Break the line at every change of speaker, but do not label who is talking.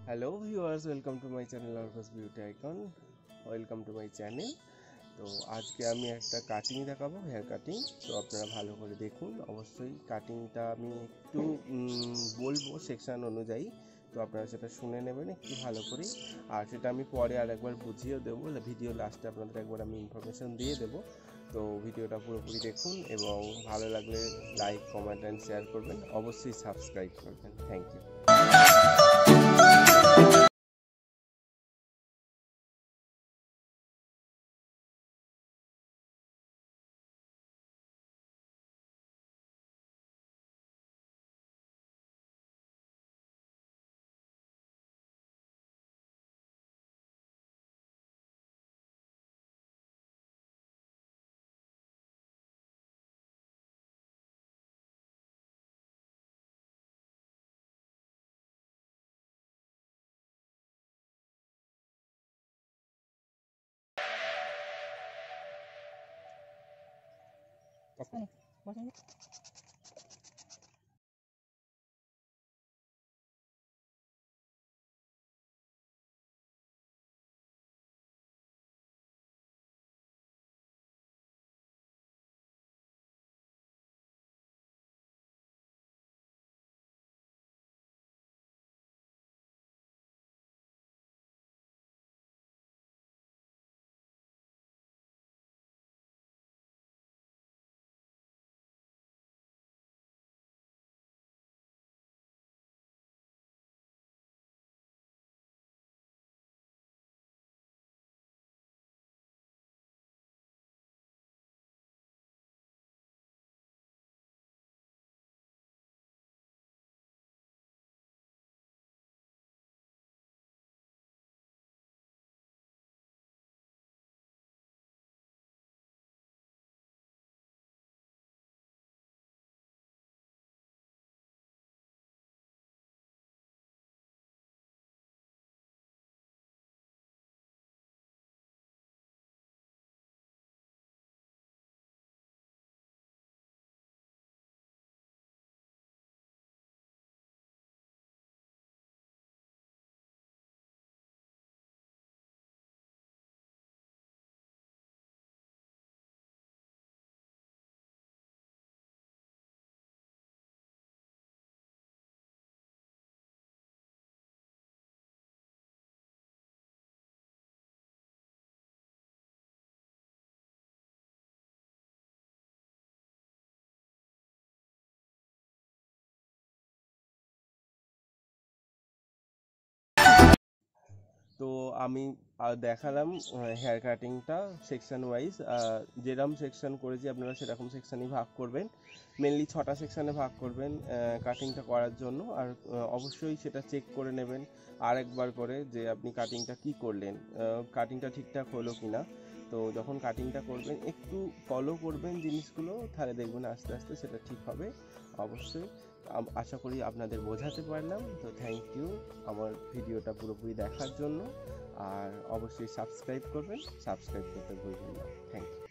Hello viewers, welcome to my channel অর্কস beauty icon. Welcome to my channel. তো আজকে আমি একটা কাটিং দেখাবো, হেয়ার কাটিং। তো আপনারা ভালো করে দেখুন। অবশ্যই কাটিংটা আমি একটু বলবো সেকশন অনুযায়ী, তো আপনারা সেটা শুনে নেবেন একটু ভালো করে। আর সেটা আমি পরে আর একবার বুঝিয়েও দেবো, ভিডিও লাস্টে আপনাদের একবার আমি ইনফরমেশন দিয়ে দেবো। তো ভিডিওটা পুরোপুরি দেখুন এবং ভালো লাগলে লাইক, কমেন্ট অ্যান্ড শেয়ার করবেন। অবশ্যই সাবস্ক্রাইব করবেন। Thank you. তো আমি দেখালাম হেয়ার কাটিংটা সেকশন ওয়াইজ। যেরকম সেকশন করেছি আপনারা সেরকম সেকশনই ভাগ করবেন। মেনলি 6টা সেকশনে ভাগ করবেন কাটিংটা করার জন্য। আর অবশ্যই সেটা চেক করে নেবেন আরেকবার করে যে আপনি কাটিংটা কি করলেন, কাটিংটা ঠিকঠাক হলো কি না। তো যখন কাটিংটা করবেন একটু ফলো করবেন জিনিসগুলো, তাহলে দেখবেন আস্তে আস্তে সেটা ঠিক হবে অবশ্যই। আশা করি আপনাদের বোঝাতে পারলাম। তো থ্যাংক ইউ আমার ভিডিওটা পুরোপুরি দেখার জন্য। আর অবশ্যই সাবস্ক্রাইব করবেন, সাবস্ক্রাইব করতে ভুলবেন না। Thank you.